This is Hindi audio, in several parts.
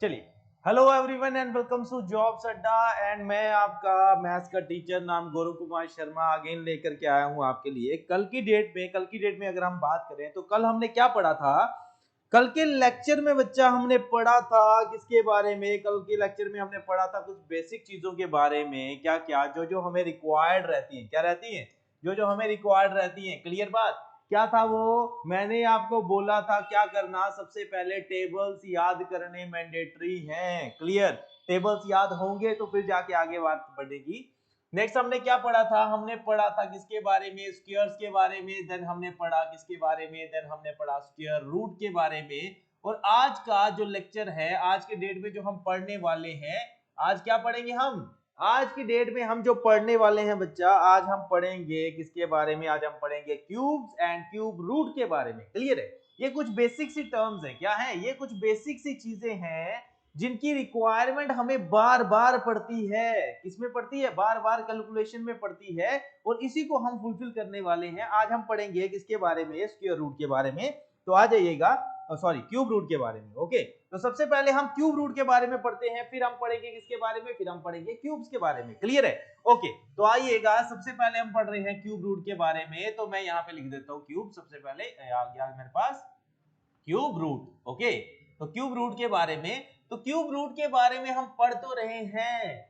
चलिए, hello everyone and welcome to jobs Adda. And मैं आपका मैथ्स का टीचर नाम गौरव कुमार शर्मा अगेन लेकर के आया हूं आपके लिए। कल की डेट में अगर हम बात करें तो कल हमने क्या पढ़ा था। कल के लेक्चर में बच्चा हमने पढ़ा था किसके बारे में। कल के लेक्चर में हमने पढ़ा था कुछ बेसिक चीजों के बारे में, क्या क्या जो जो हमें रिक्वायर्ड रहती हैं। क्या रहती हैं? जो जो हमें रिक्वायर्ड रहती हैं। क्लियर बात? क्या था वो? मैंने आपको बोला था क्या करना, सबसे पहले टेबल्स याद करने मैंडेटरी हैं। क्लियर? टेबल्स याद होंगे तो फिर जाके आगे बात बढ़ेगी। नेक्स्ट हमने क्या पढ़ा था? हमने पढ़ा था किसके बारे में? स्क्वायर्स के बारे में। देन हमने पढ़ा किसके बारे में? देन हमने पढ़ा स्क्वायर रूट के बारे में। और आज का जो लेक्चर है, आज के डेट में जो हम पढ़ने वाले हैं, आज क्या पढ़ेंगे हम? आज की डेट में हम जो पढ़ने वाले हैं बच्चा, आज हम पढ़ेंगे किसके बारे में? आज हम पढ़ेंगे क्यूब्स एंड क्यूब रूट के बारे में। क्लियर है? ये कुछ बेसिक सी टर्म्स है। क्या है ये? कुछ बेसिक सी चीजें हैं जिनकी रिक्वायरमेंट हमें बार बार पड़ती है। किसमें पड़ती है? बार बार कैलकुलेशन में पड़ती है। और इसी को हम फुलफिल करने वाले हैं। आज हम पढ़ेंगे किसके बारे में? स्क्वायर रूट के बारे में। तो आ जाइएगा, सॉरी, क्यूब रूट के बारे में। ओके, तो सबसे पहले हम क्यूब रूट के बारे में पढ़ते हैं, फिर हम पढ़ेंगे किसके बारे में? फिर हम पढ़ेंगे क्यूब्स के बारे में। क्लियर है? ओके, तो आइएगा, सबसे पहले हम पढ़ रहे हैं क्यूब रूट के बारे में। तो मैं यहाँ पे लिख देता हूँ क्यूब। सबसे पहले आ गया मेरे पास क्यूब रूट। ओके, तो क्यूब रूट के बारे में, तो क्यूब रूट के बारे में हम पढ़ तो रहे हैं,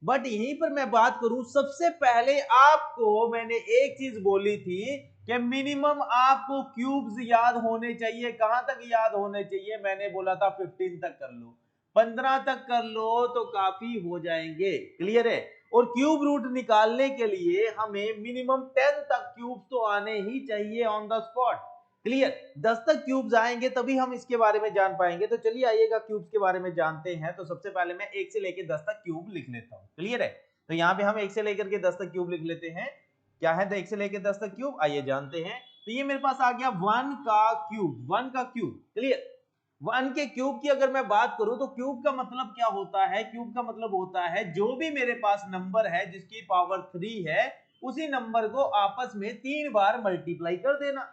बट यहीं पर मैं बात करूं, सबसे पहले आपको मैंने एक चीज बोली थी कि मिनिमम आपको क्यूब्स याद होने चाहिए। कहां तक याद होने चाहिए? मैंने बोला था 15 तक कर लो, 15 तक कर लो तो काफी हो जाएंगे। क्लियर है? और क्यूब रूट निकालने के लिए हमें मिनिमम 10 तक क्यूब्स तो आने ही चाहिए ऑन द स्पॉट। क्लियर? 10 तक क्यूब्स आएंगे तभी हम इसके बारे में जान पाएंगे। तो चलिए आइएगा क्यूब्स के बारे में जानते हैं। तो सबसे पहले मैं 1 से लेकर 10 तक क्यूब लिख लेता हूं। क्लियर है? तो यहाँ पे हम 1 से लेकर के 10 तक क्यूब लिख लेते हैं। क्या है? तो 1 से लेकर 10 तक क्यूब, आइए जानते हैं। तो ये मेरे पास आ गया 1 का क्यूब। 1 का क्यूब। क्लियर? 1 के क्यूब की अगर मैं बात करूं तो क्यूब का मतलब क्या होता है? क्यूब का मतलब होता है जो भी मेरे पास नंबर है जिसकी पावर 3 है, उसी नंबर को आपस में 3 बार मल्टीप्लाई कर देना।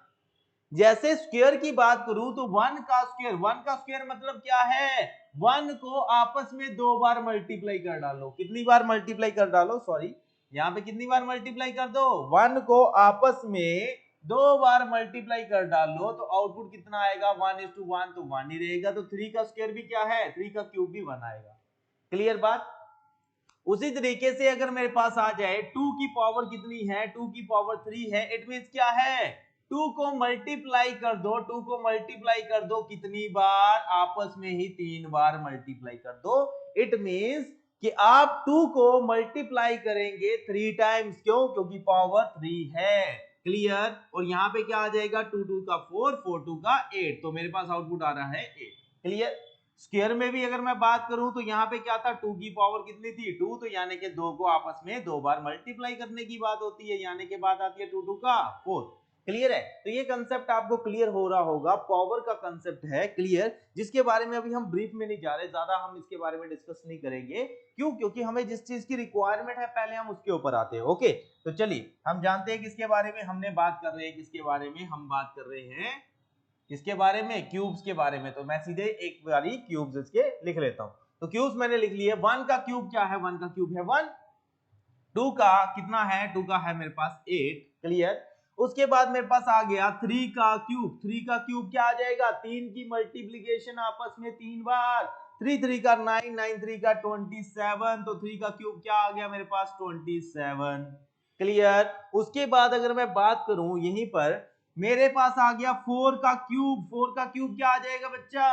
जैसे स्क्वायर की बात करूं तो 1 का स्क्वायर, 1 का स्क्वायर मतलब क्या है? 1 को आपस में 2 बार मल्टीप्लाई कर डालो। कितनी बार मल्टीप्लाई कर डालो? सॉरी, यहां पे कितनी बार मल्टीप्लाई कर दो? 1 को आपस में 2 बार मल्टीप्लाई कर डालो तो आउटपुट कितना आएगा? 1:1, तो 1 ही रहेगा। तो 3 का स्क्वायर भी क्या है? 3 का क्यूब भी 1 आएगा। क्लियर बात? उसी तरीके से अगर मेरे पास आ जाए 2 की पावर कितनी है? 2 की पावर 3 है। इट मींस क्या है? 2 को मल्टीप्लाई कर दो। 2 को मल्टीप्लाई कर दो कितनी बार? आपस में ही 3 बार मल्टीप्लाई कर दो। इट मींस कि आप 2 को मल्टीप्लाई करेंगे 3 टाइम्स। क्यों? क्योंकि पावर 3 है। क्लियर? और यहां पे क्या आ जाएगा? 2 2 का 4, 4 2 का 8। तो मेरे पास आउटपुट आ रहा है 8। क्लियर? स्क्वायर में भी अगर मैं बात करूं तो यहाँ पे क्या था? 2 की पावर कितनी थी? 2। तो यानी कि 2 को आपस में 2 बार मल्टीप्लाई करने की बात होती है, यानी कि बात आती है 2 2 का 4। क्लियर है? तो ये कंसेप्ट आपको क्लियर हो रहा होगा, पावर का कंसेप्ट है। क्लियर? जिसके बारे में अभी हम ब्रीफ में नहीं जा रहे, ज्यादा हम इसके बारे में डिस्कस नहीं करेंगे। क्यों? क्योंकि हमें जिस चीज की रिक्वायरमेंट है पहले हम उसके ऊपर आते हैं। ओके, तो चलिए हम जानते हैं किसके बारे में हमने बात कर रहे हैं। किसके बारे में हम बात कर रहे हैं? किसके बारे में? क्यूब्स के बारे में। तो मैं सीधे एक बारी क्यूब्स इसके लिख लेता हूं। तो क्यूब्स मैंने लिख लिए। 1 का क्यूब क्या है? 1 का क्यूब है 1। 2 का कितना है? 2 का है मेरे पास 8। क्लियर? उसके बाद मेरे पास आ गया 3 का क्यूब। 3 का क्यूब क्या आ जाएगा? 3 की मल्टीप्लीकेशन आपस में 3 बार। 3 3 का 9, 9 3 का 27। तो 3 का क्यूब क्या आ गया मेरे पास? 27। क्लियर? उसके बाद अगर मैं बात करूं यहीं पर, मेरे पास आ गया 4 का क्यूब। 4 का क्यूब क्या आ जाएगा बच्चा?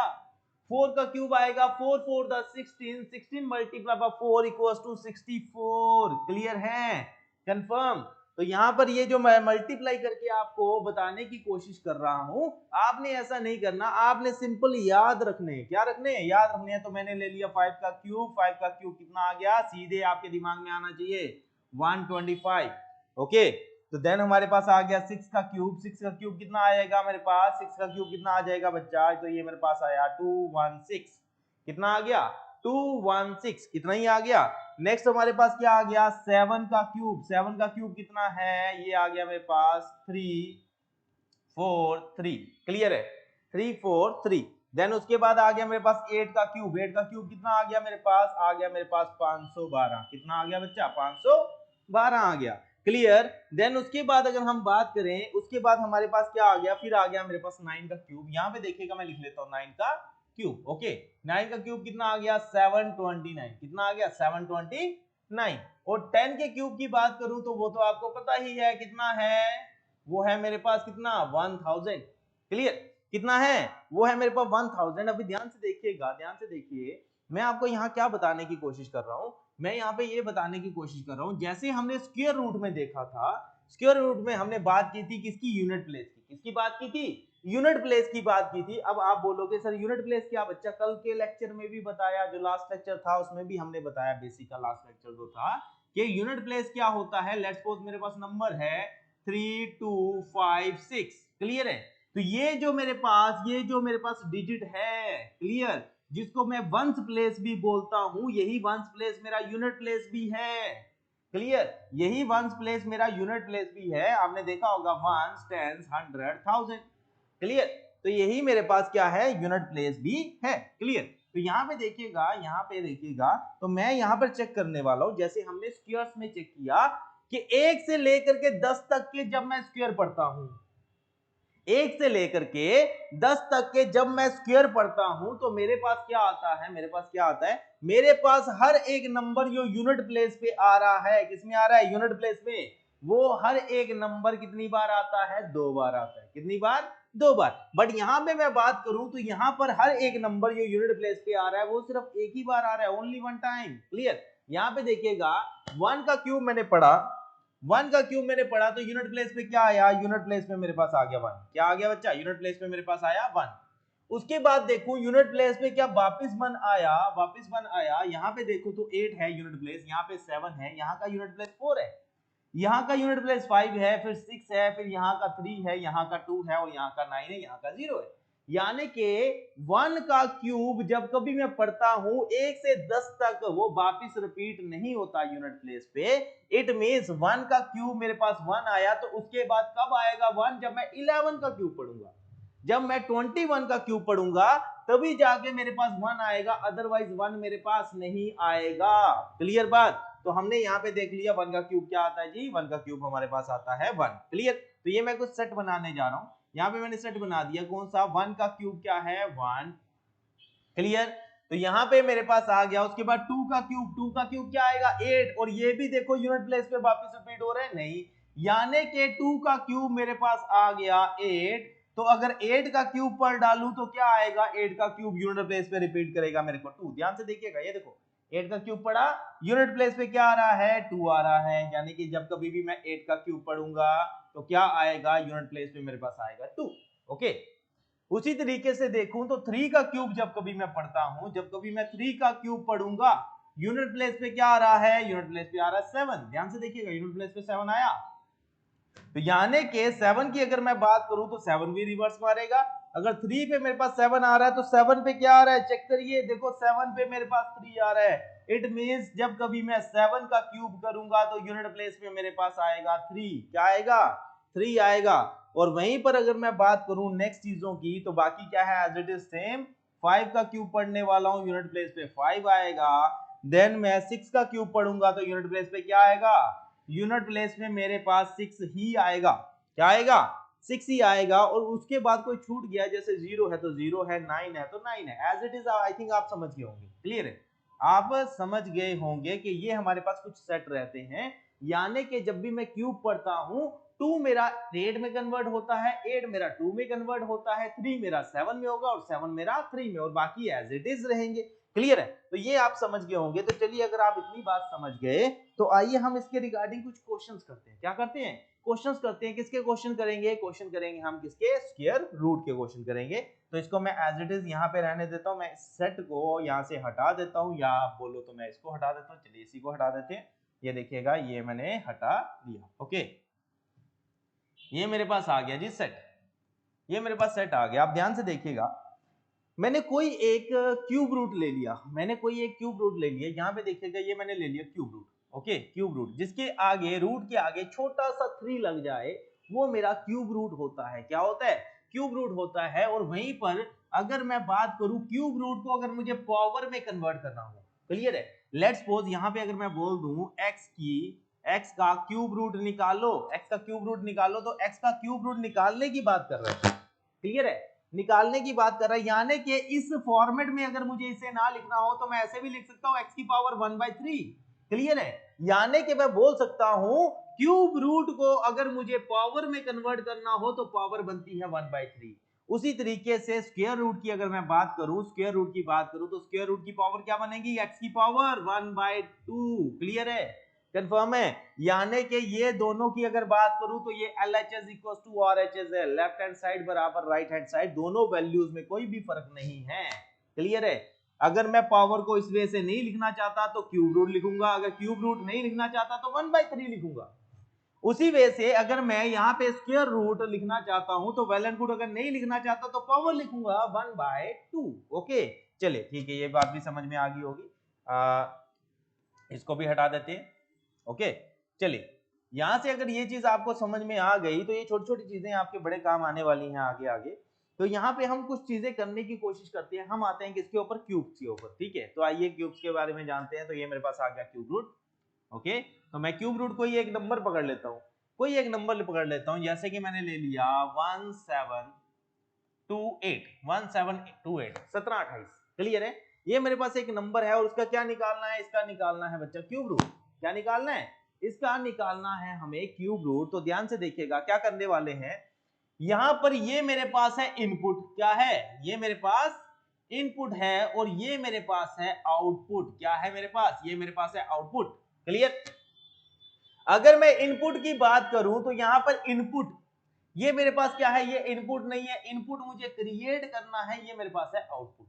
4 का क्यूब आएगा 4 4 the 16, 16 multiply by 4 equals to 64। Clear है? कंफर्म? तो यहां पर ये जो मैं मल्टीप्लाई करके आपको बताने की कोशिश कर रहा हूं, आपने ऐसा नहीं करना, आपने सिंपल याद रखने। क्या रखने? याद रखने हैं। तो मैंने ले लिया 5 का क्यूब। 5 का क्यूब कितना आ गया? सीधे आपके दिमाग में आना चाहिए 125। ओके, तो देन हमारे पास आ गया 6 का क्यूब। 6 का क्यूब कितना आएगा मेरे पास? 6 का क्यूब कितना आ जाएगा बच्चा? तो ये मेरे पास आया 216। कितना आ गया? 216। कितना ही आ गया। नेक्स्ट हमारे पास क्या आ गया? 7 का क्यूब। 7 का क्यूब कितना है? ये आ गया मेरे पास 3 4 3। क्लियर है? 3 4 3। देन उसके बाद आ गया मेरे पास 8 का क्यूब। 8 का क्यूब कितना आ गया मेरे पास? आ गया मेरे पास 512। कितना आ गया बच्चा? 512 आ गया। क्लियर। देन उसके बाद अगर हम बात करें, उसके बाद हमारे पास क्या आ गया? फिर आ गया मेरे पास 9 का क्यूब। यहाँ पे देखिएगा मैं लिख लेता हूँ 9 का क्यूब। ओके, 9 का क्यूब कितना आ गया? 729। कितना आ गया? 729। और 10 के क्यूब की बात करूं तो वो तो आपको पता ही है कितना है, वो है मेरे पास कितना? 1000। क्लियर। कितना है? वो है मेरे पास 1000। अभी ध्यान से देखिएगा, ध्यान से देखिए, मैं आपको यहाँ क्या बताने की कोशिश कर रहा हूं। मैं यहाँ पे ये बताने की कोशिश कर रहा हूं, जैसे हमने स्क्वायर रूट में देखा था, स्क्वायर रूट में हमने बात की थी किसकी? यूनिट प्लेस की। किसकी बात की थी? यूनिट प्लेस की बात की थी। अब आप बोलोगे सर यूनिट प्लेस क्या बच्चा? कल के लेक्चर में भी बताया, जो लास्ट लेक्चर था उसमें भी हमने बताया, बेसिक का लास्ट लेक्चर जो था, कि यूनिट प्लेस क्या होता है। लेट्स सपोज मेरे पास नंबर है 3 2 5 6। क्लियर है। तो ये जो मेरे पास डिजिट है, क्लियर, जिसको मैं वंस प्लेस भी बोलता हूं, यही वंस प्लेस मेरा यूनिट प्लेस भी है। क्लियर। यही वंस प्लेस मेरा यूनिट प्लेस भी है। आपने देखा होगा वंस, टेंस, 100, 1000। क्लियर। तो यही मेरे पास क्या है? यूनिट प्लेस भी है। क्लियर। तो यहाँ पे देखिएगा, यहाँ पे देखिएगा, तो मैं यहाँ पर चेक करने वाला हूं, जैसे हमने स्क्वायर्स में चेक किया कि 1 से लेकर के 10 तक के जब मैं स्क्वायर पढ़ता हूं, 1 से लेकर के 10 तक के जब मैं स्क्वायर पढ़ता हूं, तो मेरे पास क्या आता है? मेरे पास क्या आता है? मेरे पास हर एक नंबर जो यूनिट प्लेस पे आ रहा है, किसमें आ रहा है? यूनिट प्लेस में। वो हर एक नंबर कितनी बार आता है? 2 बार आता है। कितनी बार? 2 बार। बट यहां पे मैं बात करूं तो यहां पर हर एक नंबर जो यूनिट प्लेस पे आ रहा है वो सिर्फ एक ही बार आ रहा है, ओनली वन टाइम। क्लियर। यहां पे देखिएगा 1 का क्यूब मैंने पढ़ा, 1 का क्यूब मैंने पढ़ा, तो यूनिट प्लेस पे क्या आया? यूनिट प्लेस पे मेरे पास आ गया 1। क्या आ गया बच्चा? यूनिट प्लेस पे मेरे पास आया 1। उसके बाद देखो यूनिट प्लेस पे क्या वापस 1 आया? वापस 1 आया। यहाँ पे देखो तो 8 है यूनिट प्लेस, यहाँ पे 7 है, यहाँ का यूनिट प्लेस 4 है, यहाँ का यूनिट प्लेस 5 है, फिर 6 है, फिर यहाँ का 3 है, यहाँ का 2 है, और यहाँ का 9 है, यहाँ का 0 है। यानी कि 1 का क्यूब जब कभी मैं पढ़ता हूं 1 से 10 तक, वो वापस रिपीट नहीं होता यूनिट प्लेस पे। इट मींस 1 का क्यूब मेरे पास 1 आया, तो उसके बाद कब आएगा 1? जब मैं 11 का क्यूब पढ़ूंगा, जब मैं 21 का क्यूब पढ़ूंगा, तभी जाके मेरे पास 1 आएगा, अदरवाइज 1 मेरे पास नहीं आएगा। क्लियर बात। तो हमने यहाँ पे देख लिया 1 का क्यूब क्या आता है जी? 1 का क्यूब हमारे पास आता है 1। क्लियर। तो ये मैं कुछ सेट बनाने जा रहा हूं, यहाँ पे मैंने सेट बना दिया। कौन सा? 1 का क्यूब क्या है? 1। क्लियर। तो यहाँ पे मेरे पास आ गया। उसके बाद 2 का क्यूब, 2 का क्यूब क्या आएगा? 8। और ये भी देखो यूनिट प्लेस पे वापस रिपीट हो रहा है, नहीं, यानी कि 2 का क्यूब मेरे पास आ गया 8। तो अगर 8 का क्यूब पर डालूं तो क्या आएगा? 8 का क्यूब यूनिट प्लेस पे रिपीट करेगा मेरे को 2। ध्यान से देखिएगा, ये देखो 8 का क्यूब पड़ा, यूनिट प्लेस पे क्या आ रहा है? 2 आ रहा है। यानी कि जब कभी भी मैं 8 का क्यूब पढ़ूंगा तो क्या आएगा? यूनिट प्लेस पे मेरे पास आएगा 2। ओके। उसी तरीके से देखूं तो 3 का क्यूब जब कभी मैं पढ़ता हूं, जब कभी मैं 3 का क्यूब पढ़ूंगा, यूनिट प्लेस पे क्या आ रहा है? यूनिट प्लेस पे आ रहा है 7। ध्यान से देखिएगा, यूनिट प्लेस पे 7 आया। तो यानी कि 7 की अगर मैं बात करूं तो 7 भी रिवर्स मारेगा। अगर 3 पे मेरे पास 7 आ रहा है तो 7 पे क्या आ रहा है? चेक करिए, देखो 7 पे मेरे पास 3 आ रहा है। इट मींस जब कभी मैं 7 का क्यूब करूंगा तो यूनिट प्लेस पे मेरे पास आएगा 3। क्या आएगा? 3 आएगा। और वहीं पर अगर मैं बात करूं नेक्स्ट चीजों की, तो बाकी क्या है? As it is same. 5 का क्यूब पढ़ने वाला हूं, यूनिट प्लेस पे 5 आएगा। देन मैं 6 का क्यूब पढ़ूंगा तो यूनिट प्लेस पे क्या आएगा? यूनिट प्लेस में मेरे पास 6 ही आएगा। क्या आएगा? 6 ही आएगा। और उसके बाद कोई छूट गया, जैसे 0 है तो 0 है, 9 है तो 9 है, as it is. I think आप समझ गए होंगे। क्लियर है। आप समझ गए होंगे कि ये हमारे पास कुछ सेट रहते हैं, यानी कि जब भी मैं क्यूब पढ़ता हूं, 2 मेरा 8 में कन्वर्ट होता है, 8 मेरा 2 में कन्वर्ट होता है, 3 मेरा 7 में होगा, और 7 मेरा 3 में, और बाकी एज इट इज रहेंगे। क्लियर है। तो ये आप समझ गए होंगे। तो चलिए, अगर आप इतनी बात समझ गए तो आइए हम इसके रिगार्डिंग कुछ क्वेश्चंस करते हैं। क्या करते हैं? क्वेश्चंस करते हैं। किसके क्वेश्चन करेंगे? क्वेश्चन करेंगे हम किसके? स्क्वायर रूट के क्वेश्चन करेंगे। तो इसको मैं एज इट इज यहाँ पे रहने देता हूँ, मैं इस सेट को यहाँ से हटा देता हूँ, या आप बोलो तो मैं इसको हटा देता हूँ। चलिए इसी को हटा देते हैं। ये देखिएगा, ये मैंने हटा दिया। ओके, ये मेरे पास आ गया जी सेट। ये मेरे पास सेट आ गया। आप ध्यान से देखिएगा, मैंने कोई एक क्यूब रूट ले लिया, मैंने कोई एक क्यूब रूट ले लिया। यहाँ पे देखिएगा, ये मैंने ले लिया cube root. Okay, cube root जिसके आगे, रूट के आगे छोटा सा 3 लग जाए, वो मेरा क्यूब रूट होता है। क्या होता है? क्यूब रूट होता है। और वहीं पर अगर मैं बात करूं क्यूब रूट को अगर मुझे पावर में कन्वर्ट करना हो, क्लियर है, लेट्स सपोज यहां पे अगर मैं बोल दूं x का क्यूब रूट निकालो, x का क्यूब रूट निकालो, तो x का क्यूब रूट निकालने की बात कर रहे हैं, क्लियर है, निकालने की बात कर रहा है। यानी कि इस फॉर्मेट में अगर मुझे इसे ना लिखना हो तो मैं ऐसे भी लिख सकता हूं x की पावर 1/3, क्लियर है। यानी कि मैं बोल सकता हूं क्यूब रूट को अगर मुझे पावर में कन्वर्ट करना हो तो पावर बनती है 1/3। उसी तरीके से स्क्वायर रूट की अगर मैं बात करूं, स्क्वायर रूट की बात करूं तो स्क्वायर रूट की पावर क्या बनेगी, x की पावर 1/2, क्लियर है, कंफर्म है। यानी कि ये दोनों की अगर बात करूं तो ये LHS इक्वल टू RHS है, लेफ्ट हैंड साइड बराबर राइट हैंड साइड, दोनों वैल्यूज में कोई भी फर्क नहीं है, क्लियर है। अगर मैं पावर को इस वे से नहीं लिखना चाहता तो क्यूब रूट लिखूंगा, अगर क्यूब रूट नहीं लिखना चाहता तो 1/3 लिखूंगा। उसी वे से अगर मैं यहाँ पे स्क्वायर रूट लिखना चाहता हूं तो वेल एंड गुड, अगर नहीं लिखना चाहता तो पावर लिखूंगा 1/2। ओके, चलिए ठीक है, ये बात भी समझ में आ गई होगी, इसको भी हटा देते हैं। ओके, चलिए यहां से अगर ये चीज आपको समझ में आ गई तो ये छोटी छोटी चीजें आपके बड़े काम आने वाली हैं आगे आगे। तो यहाँ पे हम कुछ चीजें करने की कोशिश करते हैं, हम आते हैं किसके ऊपर, क्यूब्स के ऊपर, ठीक है। तो आइए क्यूब्स के बारे में जानते हैं। तो ये मेरे पास आ गया क्यूब रूट, ओके। तो मैं क्यूब रूट को एक नंबर पकड़ लेता हूँ, कोई एक नंबर पकड़ लेता हूँ, जैसे कि मैंने ले लिया 1728 क्लियर है। ये मेरे पास एक नंबर है और उसका क्या निकालना है, इसका निकालना है बच्चा क्यूब रूट। क्या निकालना है, इसका निकालना है हमें क्यूब रूट। तो ध्यान से देखिएगा क्या करने वाले हैं, यहां पर ये मेरे पास है इनपुट, क्या है, ये मेरे पास इनपुट है और ये मेरे पास है आउटपुट, क्या है मेरे पास, ये मेरे पास है आउटपुट, क्लियर। अगर मैं इनपुट की बात करूं तो यहां पर इनपुट ये मेरे पास क्या है, ये इनपुट नहीं है, इनपुट मुझे क्रिएट करना है, ये मेरे पास है आउटपुट।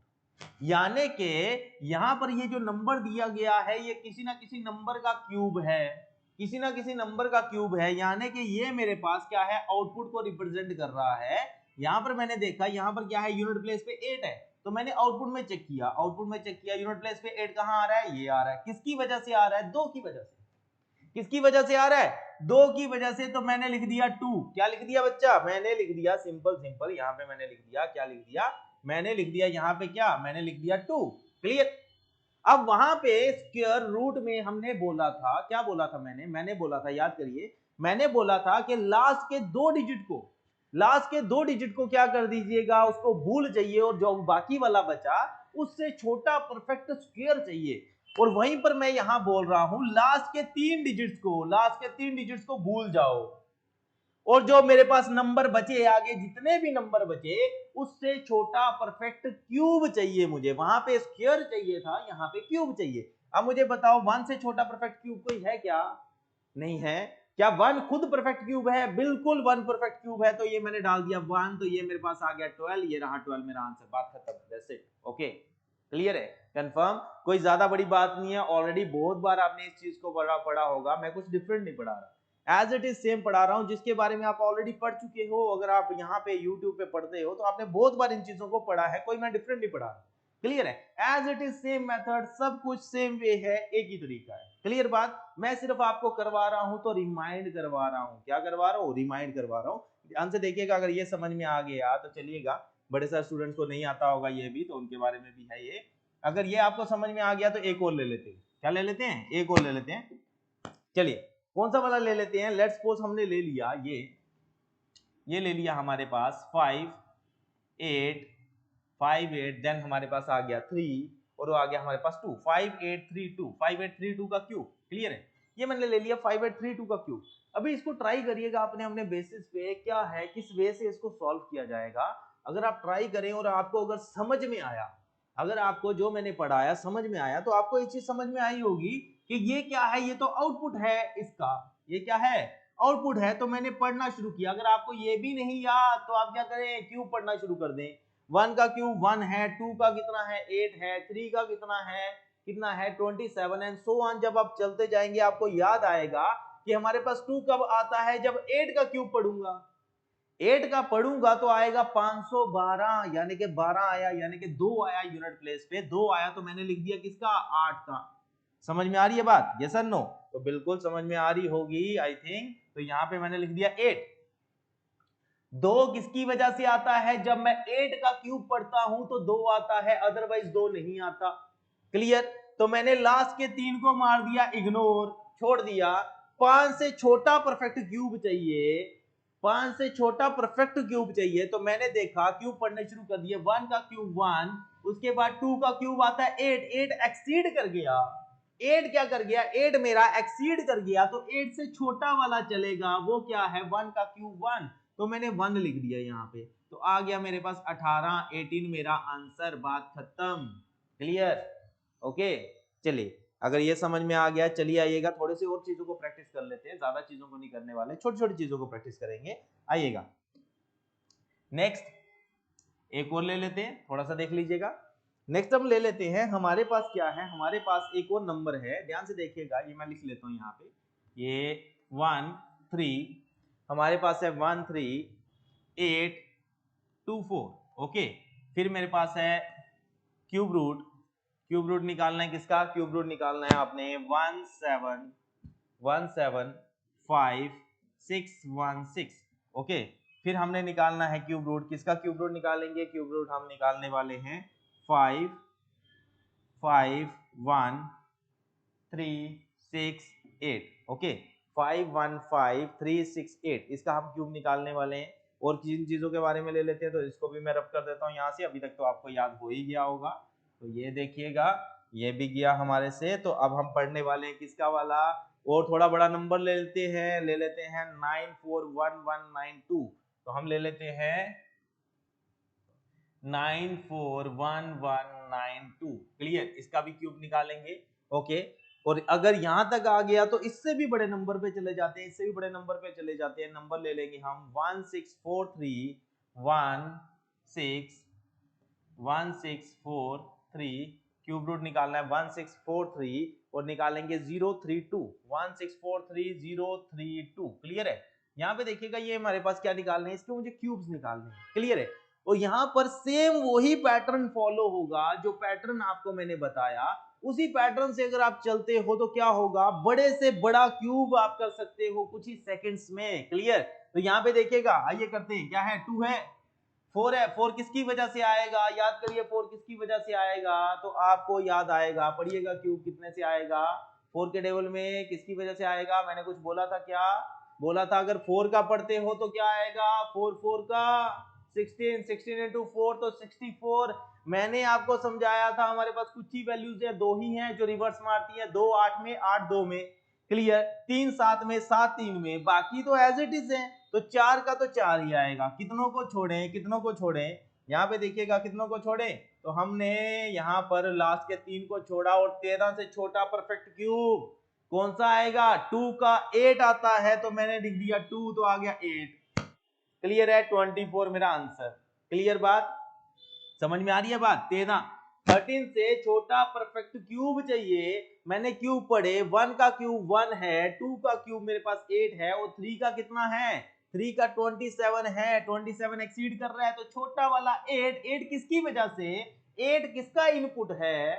यानी कि यहां पर ये जो नंबर दिया गया है ये किसी ना किसी नंबर का क्यूब है, किसी ना किसी नंबर का क्यूब है। यानी कि ये मेरे पास क्या है, आउटपुट को रिप्रेजेंट कर रहा है। यहां पर मैंने देखा यहां पर क्या है, यूनिट प्लेस पे 8 है, तो मैंने आउटपुट में चेक किया, यूनिट प्लेस पे 8 कहां आ रहा है, ये आ रहा है। किसकी वजह से आ रहा है, 2 की वजह से। किसकी वजह से आ रहा है, 2 की वजह से। तो मैंने लिख दिया 2, क्या लिख दिया बच्चा, मैंने लिख दिया सिंपल यहां पे मैंने लिख दिया, क्या लिख दिया, मैंने लिख दिया यहां पे क्या, मैंने लिख दिया 2, क्लियर। अब वहां पे स्क्वायर रूट में हमने बोला था, क्या बोला था मैंने बोला था, याद करिए, मैंने बोला था कि लास्ट के 2 डिजिट को क्या कर दीजिएगा, उसको भूल जाइए और जो बाकी वाला बचा उससे छोटा परफेक्ट स्क्वायर चाहिए। और वहीं पर मैं यहां बोल रहा हूं लास्ट के 3 डिजिट्स को भूल जाओ और जो मेरे पास नंबर बचे आगे जितने भी नंबर बचे उससे छोटा परफेक्ट क्यूब चाहिए मुझे। वहां पे स्क्वायर चाहिए था, यहां पे क्यूब चाहिए। अब मुझे बताओ 1 से छोटा परफेक्ट क्यूब कोई है क्या, नहीं है। क्या 1 खुद परफेक्ट क्यूब है, बिल्कुल 1 परफेक्ट क्यूब है। तो ये मैंने डाल दिया 1, तो ये मेरे पास आ गया 12, ये रहा 12 मेरा आंसर, बात खत्म, दैट्स इट, ओके, क्लियर है, कंफर्म। कोई ज्यादा बड़ी बात नहीं है, ऑलरेडी बहुत बार आपने इस चीज को पढ़ा होगा, मैं कुछ डिफरेंट नहीं पढ़ा रहा, एज इट इज सेम पढ़ा रहा हूं, जिसके बारे में आप ऑलरेडी पढ़ चुके हो। अगर आप यहाँ पे यूट्यूब पे पढ़ते हो तो आपने बहुत बार इन चीजों को पढ़ा है, कोई मैं डिफरेंट नहीं पढ़ा रहा, क्लियर है। As it is same method, सब कुछ सेम वे है, एक ही तरीका है, क्लियर बात। मैं सिर्फ आपको करवा रहा हूं तो रिमाइंड करवा रहा हूं, क्या करवा रहा हूं, रिमाइंड करवा रहा हूं। ध्यान से देखिएगा, अगर ये समझ में आ गया तो चलिएगा, बड़े सारे स्टूडेंट्स को नहीं आता होगा ये भी, तो उनके बारे में भी है ये। अगर ये आपको समझ में आ गया तो एक और ले लेते हैं, क्या ले लेते हैं, एक और ले लेते हैं। चलिए कौन सा वाला ले लेते हैं, लेट्स सपोज हमने ले लिया ये ले लिया हमारे पास 5 8 5 8, देन हमारे पास आ गया 3 और वो आ गया हमारे पास 2, 5832 का क्यूब, क्लियर है। ये मैंने ले लिया 5832 का क्यूब। अभी इसको ट्राई करिएगा अपने अपने बेसिस पे, क्या है किस वे से इसको सॉल्व किया जाएगा। अगर आप ट्राई करें और आपको अगर समझ में आया, अगर आपको जो मैंने पढ़ाया समझ में आया, तो आपको ये चीज समझ में आई होगी कि ये क्या है, ये तो आउटपुट है इसका, ये क्या है, आउटपुट है। तो मैंने पढ़ना शुरू किया। अगर आपको ये भी नहीं याद तो आप क्या करें, क्यूब पढ़ना शुरू कर दें। 1 का क्यूब 1 है, 2 का कितना है 8 है, 3 का कितना है 27 एंड सो ऑन। जब आप चलते जाएंगे आपको याद आएगा कि हमारे पास 2 कब आता है, जब 8 का क्यूब पढ़ूंगा, 8 का पढ़ूंगा तो आएगा 512, यानी कि 12 आया, यानी कि 2 आया यूनिट प्लेस पे, 2 आया तो मैंने लिख दिया किसका, 8 का। समझ में आ रही है बात, यस और नो, तो बिल्कुल समझ में आ रही होगी आई थिंक। तो यहां पे मैंने लिख दिया 8। दो किसकी वजह से आता है? जब मैं 8 का क्यूब पढ़ता हूं तो 2 आता है, अदरवाइज 2 नहीं आता। क्लियर? तो मैंने लास्ट के 3 को मार दिया इग्नोर, छोड़ दिया। 5 से छोटा परफेक्ट क्यूब चाहिए, 5 से छोटा परफेक्ट क्यूब चाहिए, तो मैंने देखा क्यूब पढ़ने शुरू कर दिए। 1 का क्यूब 1, उसके बाद 2 का क्यूब आता है 8, 8 एक्सीड कर गया। 8 क्या कर गया? 8 मेरा एक्सीड कर गया, तो 8 से छोटा वाला चलेगा, वो क्या है? 1 का क्यूब 1, तो मैंने 1 लिख दिया यहाँ पे, तो आ गया मेरे पास 18, 18 मेरा आंसर, बात खत्म। क्लियर? ओके, चलिए अगर ये समझ में आ गया, चलिए आइएगा थोड़े से और चीजों को प्रैक्टिस कर लेते हैं, ज्यादा चीजों को नहीं करने वाले, छोटी छोटी चीजों को प्रैक्टिस करेंगे। आइएगा नेक्स्ट एक और ले लेते हैं, थोड़ा सा देख लीजिएगा। नेक्स्ट हम ले लेते हैं, हमारे पास क्या है? हमारे पास एक और नंबर है, ध्यान से देखिएगा, ये मैं लिख लेता हूं यहाँ पे, ये 1 3, हमारे पास है 1 3 8 2 4। ओके, फिर मेरे पास है क्यूब रूट, क्यूब रूट निकालना है किसका? क्यूब रूट निकालना है आपने 1 7 1 7 5 6 1 6। ओके, फिर हमने निकालना है क्यूब रूट, किसका क्यूब रूट निकालेंगे? क्यूब रूट हम निकालने वाले हैं 5 5 1 3 6 8। ओके, 5 1 5 3 6 8, इसका हम क्यूब निकालने वाले हैं। और किन चीजों के बारे में ले लेते हैं, तो इसको भी मैं रब कर देता हूँ यहाँ से, अभी तक तो आपको याद हो ही गया होगा। तो ये देखिएगा, ये भी गया हमारे से। तो अब हम पढ़ने वाले हैं किसका वाला? और थोड़ा बड़ा नंबर ले लेते हैं, 941192। तो हम ले लेते हैं 941192। क्लियर? इसका भी क्यूब निकालेंगे। ओके, और अगर यहां तक आ गया तो इससे भी बड़े नंबर पे चले जाते हैं, इससे भी बड़े नंबर पे चले जाते हैं। नंबर ले लेंगे हम 1643 क्यूब रूट निकालना है 1643, और निकालेंगे 032, 1643 032। क्लियर है? यहाँ पे देखिएगा, ये हमारे पास क्या निकालने हैं? इसके मुझे क्यूब्स निकालने हैं। क्लियर है? और यहाँ पर सेम वही पैटर्न फॉलो होगा, जो पैटर्न आपको मैंने बताया, उसी पैटर्न से अगर आप चलते हो तो क्या होगा? बड़े से बड़ा क्यूब आप कर सकते हो कुछ ही सेकंड्स में। क्लियर? तो यहाँ पे देखिएगा, आइए करते हैं, क्या है? 2 है, 4 है, 4 किसकी वजह से आएगा? याद करिए, 4 किसकी वजह से आएगा? तो आपको याद आएगा, पढ़िएगा, क्यूब कितने से आएगा? 4 के टेबल में किसकी वजह से आएगा? मैंने कुछ बोला था, क्या बोला था? अगर 4 का पढ़ते हो तो क्या आएगा? 4 4 का 16, 16 into 4 तो 64। मैंने आपको समझाया था, हमारे पास कुछ ही वैल्यूज है, 2 ही हैं जो रिवर्स मारती है, 2 8 में, 8 2 में। क्लियर? 3 7 में, 7 3 में, बाकी तो एज इट इज है। तो 4 का तो 4 ही आएगा। कितनों को छोड़ें? कितनों को छोड़ें? यहाँ पे देखिएगा, कितनों को छोड़ें? तो हमने यहाँ पर लास्ट के 3 को छोड़ा, और 13 से छोटा परफेक्ट क्यूब कौन सा आएगा? 2 का 8 आता है, तो मैंने लिख दिया 2, तो आ गया 8। क्लियर है? 24 मेरा आंसर। क्लियर बात? समझ में आ रही है बात? 13 से छोटा परफेक्ट क्यूब चाहिए। मैंने क्यूब पढ़े, 1 का क्यूब 1 है, 2 का क्यूब मेरे पास 8 है, और 3 का कितना है? 3 का 27 है, 27 एक्सीड कर रहा है, तो छोटा वाला 8। 8 किसकी वजह से? 8 किसका इनपुट है?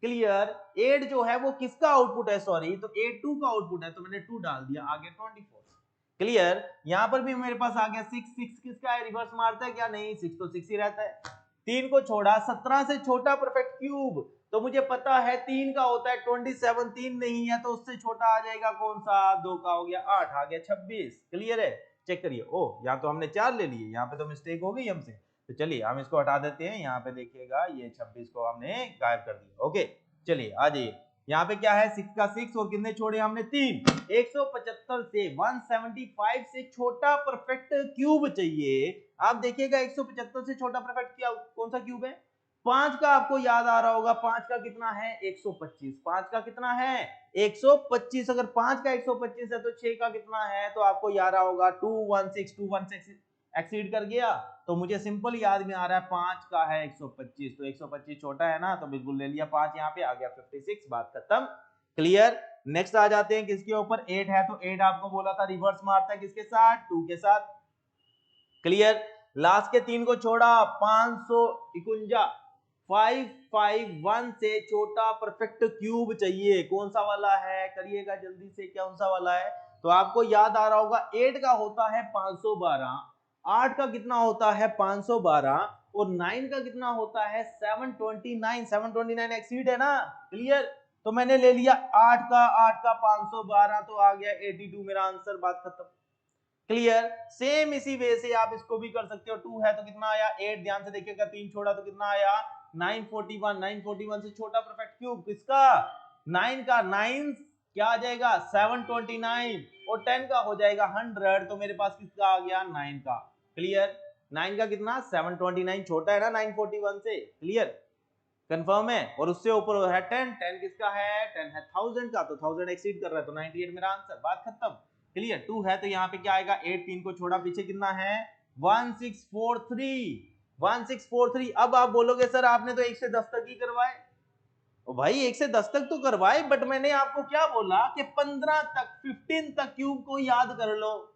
क्लियर? 8 जो है वो किसका आउटपुट है? सॉरी, तो 8 2 का आउटपुट है, तो मैंने 2 डाल दिया, आगे 24। क्लियर? यहां पर भी मेरे पास आ गया 6, 6 किसका है? रिवर्स मारता है क्या? नहीं, 6 तो 6 ही रहता है। 3 को छोड़ा, 17 से छोटा परफेक्ट क्यूब, तो मुझे पता है 3 का होता है 27, 3 नहीं है तो उससे छोटा आ जाएगा कौन सा? 2 का हो गया 8, आ गया 26। क्लियर है? चेक करिए, ओ यहाँ तो हमने 4 ले लिए, यहाँ पे तो मिस्टेक हो गई हमसे। तो चलिए हम इसको हटा देते हैं, यहाँ पे देखिएगा, ये 26 को हमने गायब कर दिया। ओके, चलिए आ जाइए, यहाँ पे क्या है? 6 का 6, और कितने छोड़े हमने? 3। 175 से 175 से छोटा परफेक्ट क्यूब चाहिए। आप देखिएगा, 175 से छोटा परफेक्ट क्या कौन सा क्यूब है? 5 का आपको याद आ रहा होगा, 5 का कितना है? 125। 5 का कितना है? 125। अगर 5 का 125 है तो 6 का कितना है? तो आपको याद आ होगा 216, 216 एक्सीड कर गया, तो मुझे सिंपल याद में आ रहा है 5 का है 125, तो 125 छोटा है ना, तो बिल्कुल ले लिया 5, यहाँ पे आ गया 56, बात खत्म। क्लियर? नेक्स्ट आ जाते हैं किसके ऊपर? 8 है, तो 8 आपको बोला था रिवर्स मारता है किसके साथ? 2 के साथ। क्लियर? लास्ट के 3 को छोड़ा, 551। 551 से छोटा परफेक्ट क्यूब चाहिए, कौन सा वाला है? करिएगा जल्दी से, कौन सा वाला है? तो आपको याद आ रहा होगा, 8 का होता है 512, 8 का कितना होता है 512 और 9 का कितना होता है 729। 729 एक्सीड है ना, क्लियर। तो मैंने ले लिया 8 का 512 तो आ गया 82 मेरा आंसर, बात खत्म, क्लियर। सेम इसी वे से आप इसको भी कर सकते हो। 2 है तो कितना आया 8, ध्यान से देखिएगा, 3 छोड़ा तो कितना आया 941। 941 से छोटा परफेक्ट क्यूब किसका, 9 का। 9 क्या आ जाएगा 729 और 10 का हो जाएगा 100, तो मेरे पास किसका आ गया 9 का, क्लियर। 9 का कितना 729 छोटा है ना 941 से, क्लियर, कंफर्म है। और उससे ऊपर है 10, 10 किसका है 10 है 1000 का, तो 1000 एक्सीड कर रहा है तो 98 मेरा आंसर, बात खत्म, क्लियर। 2 है तो यहाँ पे क्या आएगा 8, 3 को छोड़ा पीछे कितना है 1643। 1643। अब आप बोलोगे सर आपने तो 1 से 10 तक ही करवाए। ओ भाई 1 से 10 तक तो करवाए, बट मैंने आपको क्या बोला कि 15 तक 15 तक क्यूब को याद कर लो,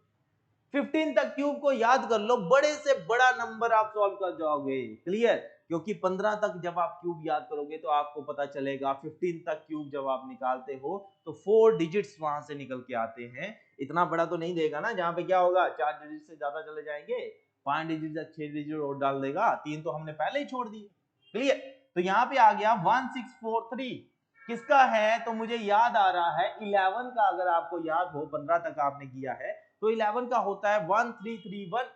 15 तक क्यूब को याद कर लो, बड़े से बड़ा नंबर आप सॉल्व कर जाओगे, क्लियर। क्योंकि 15 तक जब आप क्यूब याद करोगे तो आपको पता चलेगा 15 तक क्यूब जब आप निकालते हो तो 4 डिजिट्स वहां से निकल के आते हैं। इतना बड़ा तो नहीं देगा ना जहां पे क्या होगा 4 डिजिट से ज्यादा चले जाएंगे, 5 डिजिट या 6 डिजिट और डाल देगा, 3 तो हमने पहले ही छोड़ दिए, क्लियर। तो यहाँ पे आ गया 1643 किसका है, तो मुझे याद आ रहा है 11 का, अगर आपको याद हो 15 तक आपने किया है तो 11 का होता है 1331,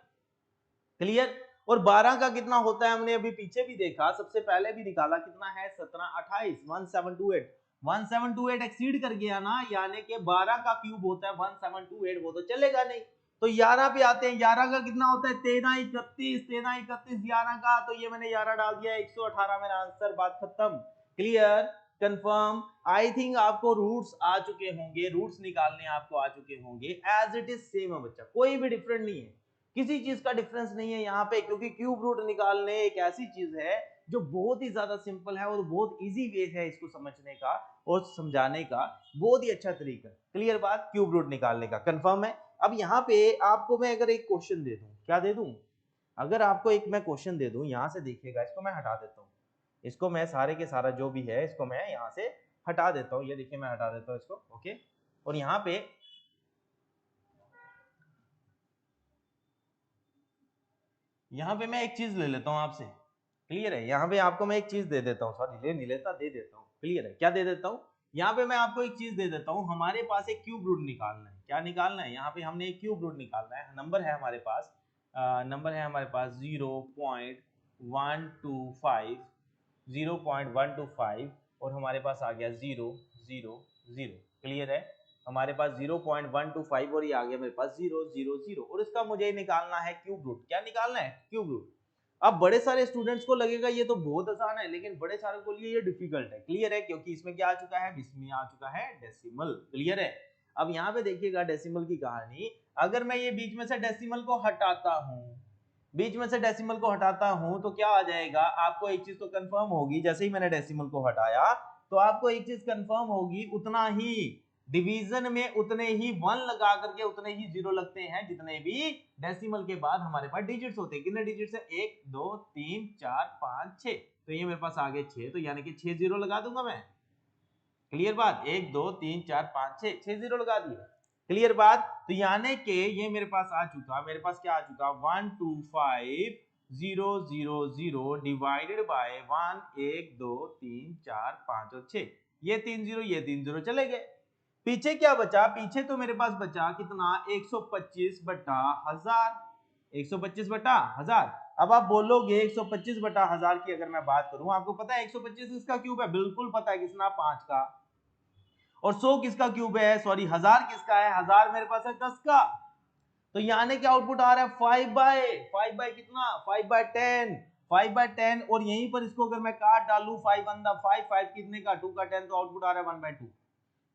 क्लियर। और 12 का कितना होता है हमने अभी पीछे भी देखा, सबसे पहले भी निकाला, कितना है 1728, 1728। 1728 एक्सीड कर गया ना, यानी कि 12 का क्यूब होता है 1728, वो तो चलेगा नहीं। तो 11 पे आते हैं, 11 का कितना होता है 1331, 1331 11 का, तो ये मैंने 11 डाल दिया 118 मेरा आंसर, बात खत्म, क्लियर, कंफर्म। आई थिंक आपको रूट्स आ चुके होंगे, रूट्स निकालने आपको आ चुके होंगे, एज इट इज सेम है बच्चा, कोई भी डिफरेंट नहीं है, किसी चीज का डिफरेंस नहीं है यहाँ पे, क्योंकि क्यूब रूट निकालने एक ऐसी चीज है जो बहुत ही ज्यादा सिंपल है और बहुत इजी वे है इसको समझने का और समझाने का, बहुत ही अच्छा तरीका, क्लियर बात, क्यूब रूट निकालने का, कंफर्म है। अब यहाँ पे आपको मैं अगर एक क्वेश्चन दे दूं, क्या दे दूं, अगर आपको एक मैं क्वेश्चन दे दूं, यहाँ से देखिएगा, इसको मैं हटा देता हूँ, इसको मैं सारे के सारा जो भी है इसको मैं यहाँ से हटा देता हूँ, ये देखिए मैं हटा देता हूँ इसको, ओके। और यहाँ पे मैं एक चीज ले लेता हूँ आपसे, क्लियर है, यहाँ पे आपको मैं एक चीज दे देता हूँ, सॉरी ले नहीं लेता, दे देता हूँ, क्लियर है, क्या दे देता हूँ, यहाँ पे मैं आपको एक चीज दे देता हूँ, हमारे पास एक क्यूब रूट निकालना है, क्या निकालना है, यहाँ पे हमने एक क्यूब रूट निकालना है, नंबर है हमारे पास, नंबर है हमारे पास 0.125, 0.125 और हमारे पास आ गया 000, क्लियर है, हमारे पास 0.125 और ये आ गया मेरे पास 000 और इसका मुझे निकालना है क्यूब रूट, क्या निकालना है क्यूब रूट। अब बड़े सारे स्टूडेंट्स को लगेगा ये तो बहुत आसान है, लेकिन बड़े सारे को लिए ये डिफिकल्ट है, क्लियर है, क्योंकि इसमें क्या आ चुका है, इसमें आ चुका है डेसिमल, क्लियर है। अब यहाँ पे देखिएगा डेसिमल की कहानी, अगर मैं ये बीच में से डेसिमल को हटाता हूँ, बीच में से डेसिमल को हटाता हूं तो क्या आ जाएगा, आपको एक चीज तो कंफर्म होगी, जैसे ही मैंने डेसिमल को हटाया तो आपको एक चीज कंफर्म होगी, उतना ही डिवीजन में उतने ही 1 लगा करके उतने ही 0 लगते हैं जितने भी डेसिमल के बाद हमारे पास डिजिट्स होते हैं। कितने डिजिट्स है 1 2 3 4 5 6, तो ये मेरे पास आ गए 6, तो यानी कि 6 0 लगा दूंगा मैं, क्लियर बात, 1 2 3 4 5 6, 6 0 लगा दिए, क्लियर बात। तो यानी कि ये मेरे पास आ चुका, मेरे पास क्या आ चुका 125,000 डिवाइडेड बाय 1 1 2 3 4 5 और 6, ये 3 0 ये 3 0 चले गए, पीछे क्या बचा, पीछे तो मेरे पास बचा कितना 125 बटा 1000, 125 बटा 1000। अब आप बोलोगे 125 बटा 1000 की अगर मैं बात करूं, आपको पता है 125 किसका क्यूब है, बिल्कुल पता है, किसना 5 का, और 100 किसका क्यूब है, सॉरी 1000 किसका है, 1000 मेरे पास है 10 का, तो यानी कि आउटपुट आ रहा है 5 बाय कितना 5/10, 5/10, और यहीं पर इसको अगर मैं काट डालू 5 1 5 5 कितने का 2 का 10, तो आउटपुट आ रहा है 1/2,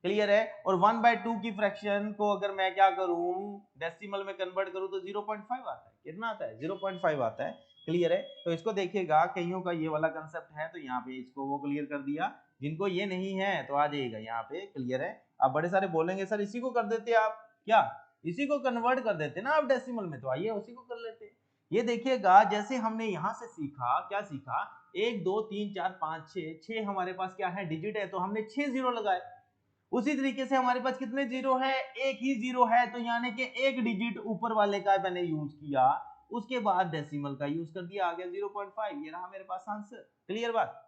क्लियर है। और 1/2 की फ्रैक्शन को अगर मैं क्या करूं डेसिमल में कन्वर्ट करूं तो 0.5 आता है, कितना आता है 0.5 आता है, क्लियर है। तो इसको देखिएगा, कईयों का ये वाला कंसेप्ट है तो यहाँ पे इसको वो क्लियर कर दिया, जिनको ये नहीं है तो आ जाइएगा यहाँ पे, क्लियर है। अब बड़े सारे बोलेंगे सर इसी को कर देते आप, क्या इसी को कन्वर्ट कर देते ना आप डेसिमल में, तो आइए उसी को कर लेते। ये देखिएगा जैसे हमने यहाँ से सीखा, क्या सीखा 1 2 3 4 5 6, 6 हमारे पास क्या है डिजिट है, तो हमने 6 0 लगाए, उसी तरीके से हमारे पास कितने जीरो है, एक ही जीरो है, तो यानी कि एक डिजिट ऊपर वाले का मैंने यूज किया, उसके बाद डेसिमल का यूज कर दिया, आ गया 0.5। ये रहा मेरे पास आंसर। क्लियर बात,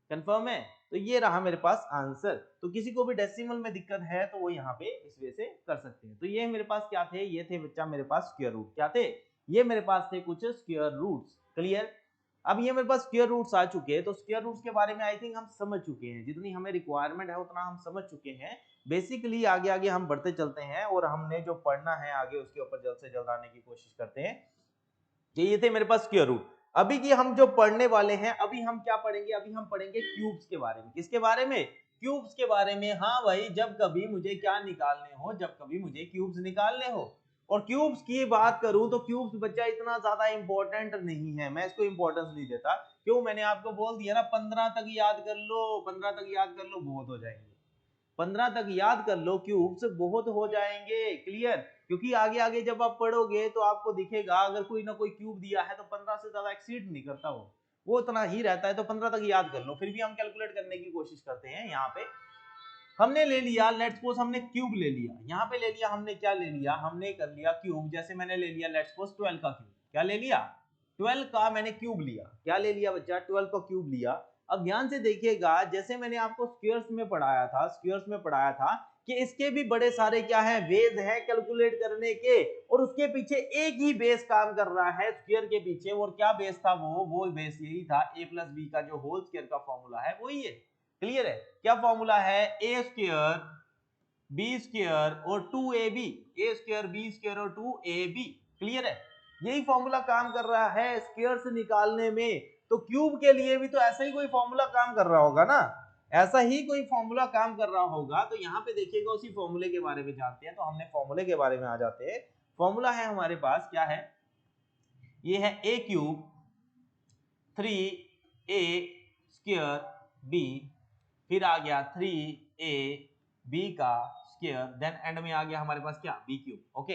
कंफर्म है? तो ये रहा मेरे पास आंसर। तो किसी को भी डेसिमल में दिक्कत है तो वो यहाँ पे इस वे से कर सकते हैं। तो ये मेरे पास क्या थे, ये थे बच्चा मेरे पास स्क्वायर रूट। क्या थे? ये मेरे पास थे कुछ स्क्वायर रूट्स। क्लियर। अब ये मेरे पास स्क्वायर रूट्स आ चुके हैं, तो स्क्वायर रूट्स के बारे में आई थिंक हम समझ चुके हैं, जितनी हमें रिक्वायरमेंट है उतना हम समझ चुके हैं। बेसिकली आगे आगे हम बढ़ते चलते हैं और हमने जो पढ़ना है आगे उसके ऊपर जल्द से जल्द आने की कोशिश करते हैं। ये थे मेरे पास स्क्वायर रूट। अभी की हम जो पढ़ने वाले हैं, अभी हम क्या पढ़ेंगे, अभी हम पढ़ेंगे क्यूब्स के बारे में। किसके बारे में? क्यूब्स के बारे में। हाँ भाई, जब कभी मुझे क्या निकालने हो, जब कभी मुझे क्यूब्स निकालने हो। और क्यूब्स की बात करूं तो क्यूब्स बच्चा इतना ज्यादा इंपॉर्टेंट नहीं है, मैं इसको इंपॉर्टेंस नहीं देता। क्यों? मैंने आपको बोल दिया ना, 15 तक याद कर लो, 15 तक याद कर लो, बहुत हो जाएंगे। 15 तक याद कर लो, क्यूब्स बहुत हो जाएंगे। क्लियर। क्योंकि आगे आगे जब आप पढ़ोगे तो आपको दिखेगा, अगर कोई ना कोई क्यूब दिया है तो 15 से ज्यादा एक्सीड नहीं करता, वो उतना ही रहता है। तो 15 तक याद कर लो। फिर भी हम कैलकुलेट करने की कोशिश करते हैं। यहाँ पे हमने ले लिया, लेट्स सपोज हमने क्यूब ले लिया, यहाँ पे ले लिया हमने, क्या ले लिया हमने, कर लिया क्यूब। जैसे मैंने ले लिया लेट्स सपोज 12 का क्यूब। क्या ले लिया? 12 का मैंने क्यूब लिया। क्या ले लिया बच्चा? 12 का क्यूब लिया। अब ध्यान से देखिएगा, जैसे मैंने आपको स्क्वायर्स में पढ़ाया था, स्क्वायर्स में पढ़ाया था कि इसके भी बड़े सारे क्या है, वेज है कैलकुलेट करने के। और उसके पीछे एक ही बेस काम कर रहा है स्क्वायर के पीछे। और क्या बेस था वो बेस यही था, a प्लस बी का जो होल स्क्वायर का फॉर्मूला है वही है। क्लियर है? क्या फॉर्मूला है? ए स्क्वायर बी स्क्वायर और 2ab, ए स्क्वायर बी स्क्वायर और 2ab। क्लियर है? यही फॉर्मूला काम कर रहा है स्क्वायर्स निकालने में। तो क्यूब के लिए भी तो ऐसा ही कोई फॉर्मूला काम कर रहा होगा ना, ऐसा ही कोई फॉर्मूला काम कर रहा होगा। तो यहाँ पे देखिएगा, उसी फॉर्मूले के बारे में जानते हैं। तो हमने फॉर्मूले के बारे में आ जाते हैं। फॉर्मूला है हमारे पास, क्या है? ये है a cube 3a square b, फिर आ गया 3ab का स्क्वायर, देन एंड में आ गया हमारे पास क्या, b क्यूब। ओके,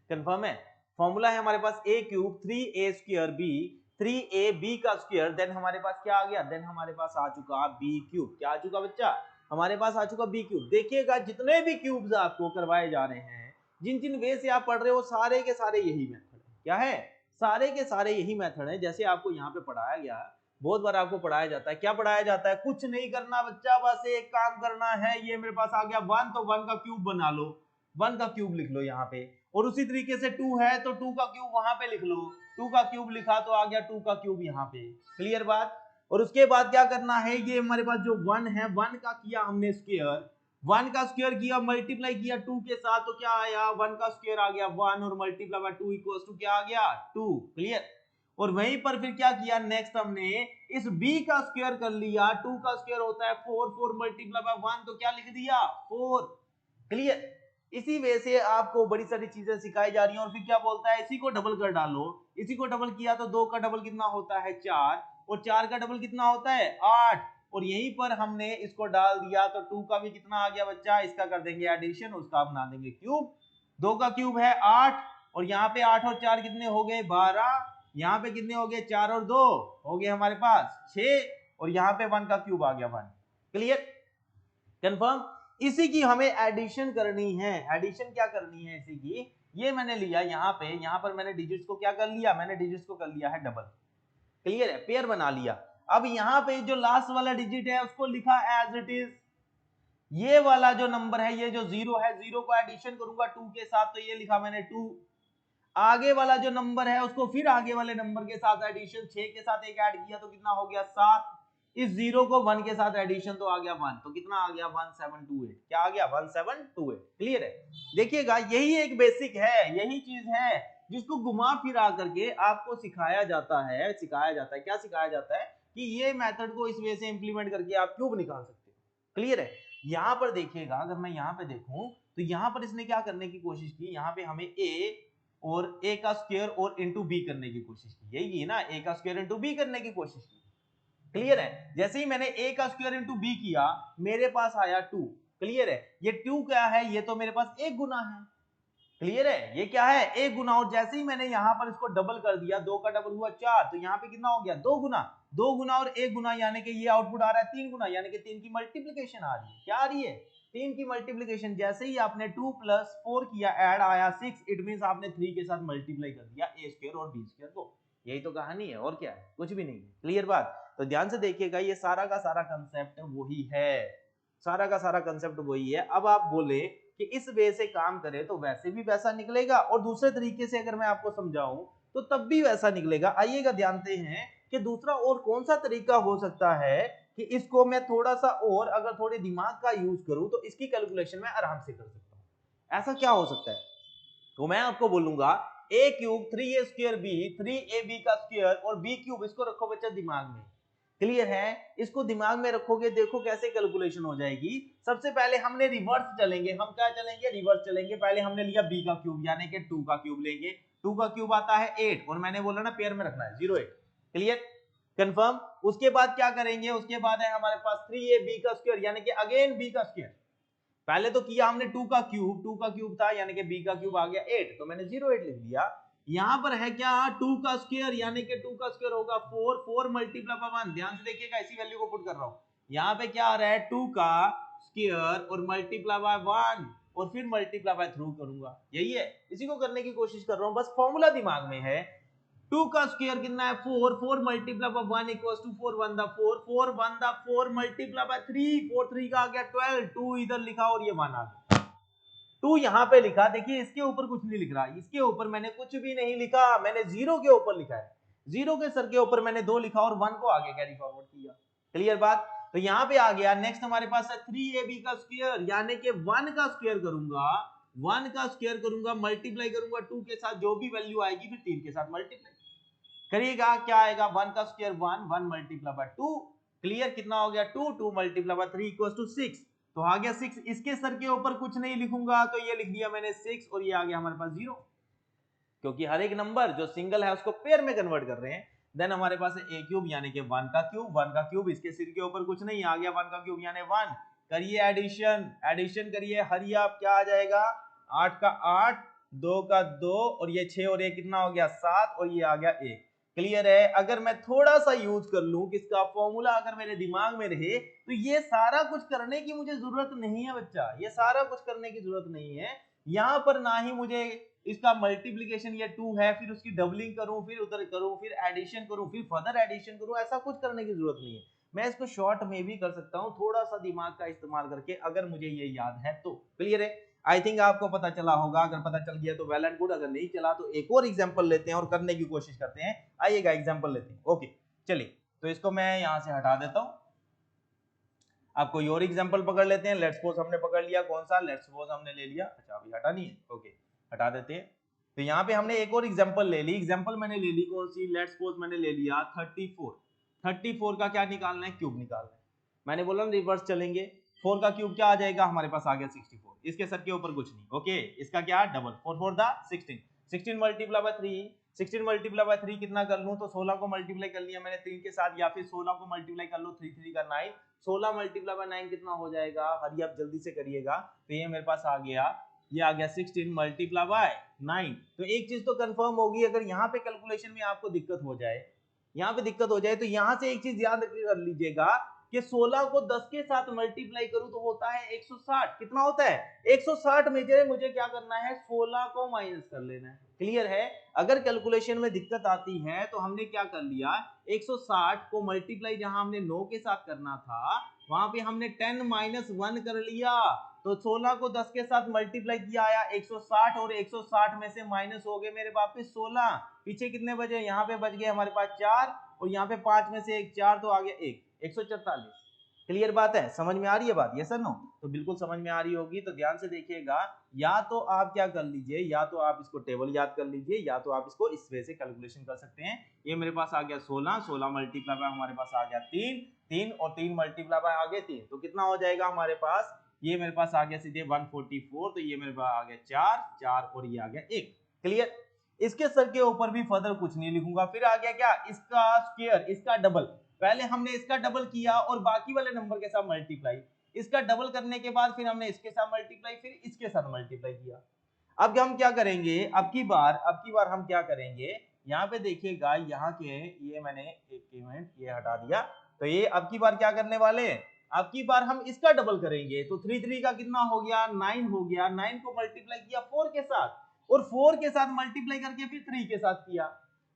कंफर्म है? फॉर्मूला है हमारे पास a cube 3a square b, 3ab का स्क्वायर, देन हमारे पास क्या आ गया, देन हमारे पास आ चुका b क्यूब। क्या आ चुका बच्चा? हमारे पास आ चुका b क्यूब। देखिएगा, जितने भी क्यूब्स आपको करवाए जा रहे हैं, जिन जिन वे से आप पढ़ रहे हो, सारे के सारे यही मेथड है। क्या है? सारे के सारे यही मेथड है। जैसे आपको यहाँ पे पढ़ाया गया, बहुत बार आपको पढ़ाया जाता है। क्या पढ़ाया जाता है? कुछ नहीं करना बच्चा, बस एक काम करना है। ये मेरे पास आ गया 1, तो 1 का क्यूब बना लो, 1 का क्यूब लिख लो यहाँ पे। और उसी तरीके से 2 है तो 2 का क्यूब वहां पे लिख लो, 2 का क्यूब लिखा तो आ गया 2 का क्यूब यहाँ पे। क्लियर बात? और उसके बाद क्या करना है, ये हमारे पास जो 1 है, 1 का किया हमने स्क्वायर, 1 का स्क्वायर किया, मल्टीप्लाई किया 2 के साथ, तो क्या आया, 1 का स्क्वायर आ गया 1 और मल्टीप्लाई बाय 2 इक्वल्स टू क्या आ गया, 2। क्लियर? और वहीं पर फिर क्या किया, नेक्स्ट हमने इस b का स्क्वायर कर लिया, 2 का स्क्वायर होता है 4, 4 मल्टीप्लाई बाय 1 तो क्या लिख दिया, 4। क्लियर? इसी वे से आपको बड़ी सारी चीजें सिखाई जा रही हैं। और फिर क्या बोलता है, इसी को डबल कर डालो, इसी को डबल किया तो 2 का डबल कितना होता है 4, और 4 का डबल कितना होता है 8। और यहीं पर हमने इसको डाल दिया तो 2 का भी कितना आ गया बच्चा, इसका कर देंगे एडिशन, उसका बना देंगे क्यूब। 2 का क्यूब है 8, और यहाँ पे 8 और 4 कितने हो गए 12, यहाँ पे कितने हो गए 4 और 2 हो गए हमारे पास 6, और यहाँ पे 1 का क्यूब आ गया 1। क्लियर? कंफर्म? इसी की हमें एडिशन करनी है। एडिशन क्या करनी है इसी की, ये मैंने लिया यहाँ पे, यहाँ पर मैंने डिजिट्स को क्या कर लिया, मैंने डिजिट्स को कर लिया है डबल। क्लियर है? पेयर बना लिया। अब यहाँ पे जो लास्ट वाला डिजिट है उसको लिखा एज इट इज। ये वाला जो नंबर है, ये जो 0 है, 0 को एडिशन करूंगा 2 के साथ तो ये लिखा मैंने 2। आगे वाला जो नंबर है उसको फिर आगे वाले नंबर के साथ एडिशन, 6 के साथ एक ऐड किया तो कितना हो गया 7। इस 0 को 1 के साथ एडिशन तो आ गया 1, तो कितना आ गया 1728। क्या आ गया 1728। क्लियर है? देखिएगा, यही एक बेसिक है, यही चीज है जिसको घुमा फिरा करके आपको सिखाया जाता है। क्या सिखाया जाता है कि ये मेथड को इस वे से इंप्लीमेंट करके आप क्यूब निकाल सकते हो। क्लियर है? यहां पर देखिएगा, अगर मैं यहां पे देखूं तो यहां पर इसने क्या करने की कोशिश की, यहां पे हमें a और a का स्क्वायर और इंटू b करने की कोशिश की, यही की ना, a का स्क्वायर इंटू b करने की कोशिश की। क्लियर है? जैसे ही मैंने a का स्क्वायर इंटू b किया, मेरे पास आया 2। क्लियर है? ये 2 क्या है, ये तो मेरे पास एक गुना है। क्लियर है? ये क्या है, एक गुना। और जैसे ही मैंने यहां पर इसको डबल कर दिया, 2 का डबल हुआ 4, तो यहाँ पे कितना हो गया 2 गुना। 2 गुना और 1 गुना यानी कि ये आउटपुट आ रहा है 3 गुना, यानी कि 3 की मल्टीप्लीकेशन आ रही है। क्या आ रही है? 3 की मल्टीप्लीकेशन, जैसे ही आपने 2 + 4 किया, ऐड आया 6, इट मींस आपने 3 के साथ मल्टीप्लाई कर दिया a स्क्वायर और b स्क्वायर को। यही तो कहानी है, और क्या है, कुछ भी नहीं है। क्लियर बात? तो ध्यान से देखिएगा, ये सारा का सारा कंसेप्ट वही है, सारा का सारा कंसेप्ट वही है। अब आप बोले कि इस वे से काम करें तो वैसे भी वैसा निकलेगा, और दूसरे तरीके से अगर मैं आपको समझाऊं तो तब भी वैसा निकलेगा। आइएगा जानते हैं कि दूसरा और कौन सा तरीका हो सकता है कि इसको मैं थोड़ा सा और अगर थोड़े दिमाग का यूज करूं तो इसकी कैलकुलेशन मैं आराम से कर सकता हूं। ऐसा क्या हो सकता है? तो मैं आपको बोलूंगा a cube 3a square b, 3ab का स्क्वायर और b क्यूब, इसको रखो बच्चा दिमाग में। क्लियर है? इसको दिमाग में रखोगे, देखो कैसे कैलकुलेशन हो जाएगी। सबसे पहले हमने रिवर्स चलेंगे, हम क्या चलेंगे, रिवर्स चलेंगे। पहले हमने लिया b का क्यूब यानी कि 2 का क्यूब लेंगे, 2 का क्यूब आता है 8, और मैंने बोला ना पेयर में रखना है 0 8। Clear, confirm? उसके बाद क्या करेंगे, उसके बाद है हमारे पास 3ab का स्क्वायर यानी कि अगेन b का स्क्वायर। पहले तो किया हमने 2 का क्यूब, 2 का क्यूब था यानी कि b का क्यूब आ गया 8, तो मैंने 0 8 लिख दिया। यहां पर है क्या, 2 का स्क्वायर यानी कि 2 का स्क्वायर होगा 4, 4 मल्टीप्लाई बाय 1। ध्यान से देखिएगा, इसी वैल्यू को पुट कर रहा हूं। यहां पे क्या आ रहा है, 2 का स्क्वायर और मल्टीप्लाई बाय 1 और फिर मल्टीप्लाई बाय 3 करूंगा। यही है, इसी को करने की कोशिश कर रहा हूं, बस फॉर्मूला दिमाग में है। 2 का स्क्वायर कितना है 4, 4 मल्टीप्लाई बाय 1 इक्वल्स टू 4 1 दा 4, 4 1 दा 4 मल्टीप्लाई बाय 3, 4 3 का आ गया 12, 2 इधर लिखा और ये 1 आ गया। 2 यहाँ पे लिखा, देखिए इसके ऊपर कुछ नहीं लिख रहा, इसके ऊपर मैंने कुछ भी नहीं लिखा, मैंने 0 के ऊपर लिखा है। 0 के सर के ऊपर मैंने 2 लिखा और 1 को आगे कैरी फॉरवर्ड किया। क्लियर बात? तो यहाँ पे आ गया। नेक्स्ट हमारे पास है 3ab का स्क्वायर यानी कि 1 का स्क्वायर करूंगा, 1 का स्क्वायर करूंगा, मल्टीप्लाई करूंगा 2 के साथ, जो भी वैल्यू आएगी फिर 3 के साथ मल्टीप्लाई करिएगा। क्या आएगा, 1 का स्क्वायर 1, 1 मल्टीप्लाई बाय 2। क्लियर, कितना हो गया 2, 2 मल्टीप्लाई बाय 3 इक्वल्स टू 6, तो आ गया 6। इसके सर के ऊपर कुछ नहीं लिखूंगा, तो ये लिख दिया मैंने 6, और ये आ गया हमारे पास 0, क्योंकि हर एक नंबर जो सिंगल है उसको पेयर में कन्वर्ट कर रहे हैं। देन हमारे पास है a क्यूब यानी कि 1 का क्यूब, 1 का क्यूब, इसके सिर के ऊपर कुछ नहीं, आ गया 1 का क्यूब यानी 1। करिए एडिशन, एडिशन करिए, हरी आप, क्या आ जाएगा, 8 का 8, 2 का 2 और ये 6 और ये कितना हो गया 7 और ये आ गया 1। क्लियर है? अगर मैं थोड़ा सा यूज कर लूं किसका फॉर्मूला, अगर मेरे दिमाग में रहे, तो ये सारा कुछ करने की मुझे जरूरत नहीं है बच्चा, ये सारा कुछ करने की जरूरत नहीं है। यहां पर ना ही मुझे इसका मल्टीप्लीकेशन ये 2 है, फिर उसकी डबलिंग करूं, फिर उधर करूं, फिर एडिशन करूं, फिर फर्दर एडिशन करूं, ऐसा कुछ करने की जरूरत नहीं है। मैं इसको शॉर्ट में भी कर सकता हूं, थोड़ा सा दिमाग का इस्तेमाल करके, अगर मुझे ये याद है तो। क्लियर है? आई थिंक आपको पता चला होगा, अगर पता चल गया तो वेल एंड गुड, अगर नहीं चला तो एक और एग्जांपल लेते हैं और करने की कोशिश करते हैं। आइएगा एग्जांपल लेते हैं। ओके चलिए, तो इसको मैं यहां से हटा देता हूं, आप कोई और एग्जांपल पकड़ लेते हैं। लेट्स सपोज हमने पकड़ लिया, कौन सा, लेट्स सपोज हमने ले लिया, अच्छा अभी हटा नहीं है, ओके हटा देते हैं। तो यहाँ पे हमने एक और एग्जांपल ले ली, एग्जांपल मैंने ले ली कौन सी, लेट्स सपोज मैंने ले लिया 34। 34 का क्या निकालना है, क्यूब निकालना है। मैंने बोला रिवर्स चलेंगे, 4 का क्यूब क्या आ जाएगा हमारे पास, आ गया 64, इसके सर के ऊपर कुछ नहीं। ओके, इसका क्या, डबल, 4 4 दा 16, 16 मल्टीप्लाई बाय 3, 16 मल्टीप्लाई बाय 3 कितना कर लूं, तो 16 को मल्टीप्लाई कर लिया मैंने 3 के साथ, या फिर 16 को मल्टीप्लाई कर लो 3 3 का 9, 16 मल्टीप्लाई बाय 9 कितना हो जाएगा, हरी आप जल्दी से करिएगा। तो ये मेरे पास आ गया, ये आ गया 16 मल्टीप्लाई बाय 9। तो एक चीज तो कंफर्म होगी, अगर यहाँ पे कैलकुलेशन में आपको दिक्कत हो जाए, यहाँ पे दिक्कत हो जाए, तो यहाँ से एक चीज याद कर लीजिएगा कि 16 को 10 के साथ मल्टीप्लाई करूं तो होता है 160। कितना होता है, 160 में मुझे क्या करना है, 16 को माइनस कर लेना है। क्लियर है? अगर कैलकुलेशन में दिक्कत आती है तो हमने क्या कर लिया, 160 को मल्टीप्लाई जहां हमने 9 के साथ करना था, वहां पे हमने 10 - 1 कर लिया, तो 16 को 10 के साथ मल्टीप्लाई किया, आया 160, और 160 में से माइनस हो गए मेरे वापस 16, पीछे कितने बचे, यहाँ पे बच गए हमारे पास 4, और यहाँ पे 5 में से एक 4, तो आ गया 1, 144। क्लियर बात है, समझ में आ रही है बात, ये सर नो, तो बिल्कुल समझ में आ रही होगी। तो ध्यान से देखिएगा, या तो आप क्या कर लीजिए, या तो आप इसको टेबल याद कर लीजिए, या तो आप इसको इस वे से कैलकुलेशन कर सकते हैं। ये मेरे पास आ गया 16, 16 मल्टीप्लाई बाय हमारे पास आ गया 3, 3 और 3 मल्टीप्लाई बाय आ गए 3, तो कितना हो जाएगा हमारे पास, ये मेरे पास आ गया सीधे 144, तो ये मेरे पास आ गया 4 4 और ये आ गया 1। क्लियर? इसके सर के ऊपर भी फर्दर कुछ नहीं लिखूंगा। फिर आ गया क्या, इसका स्क्वायर, इसका डबल, पहले हमने इसका डबल किया और बाकी वाले नंबर के साथ मल्टीप्लाई, इसका डबल करने के बाद फिर हमने इसके साथ मल्टीप्लाई, फिर इसके साथ मल्टीप्लाई किया। अब हम क्या करेंगे, अब की बार हम क्या करेंगे, यहाँ पे देखिएगा, यहाँ के ये मैंने एक मिनट ये हटा दिया, तो ये अब की बार क्या करने वाले हैं, अब की बार हम इसका डबल करेंगे तो 3 3 का कितना हो गया 9 हो गया, 9 को मल्टीप्लाई किया 4 के साथ और 4 के साथ मल्टीप्लाई करके फिर 3 के साथ किया।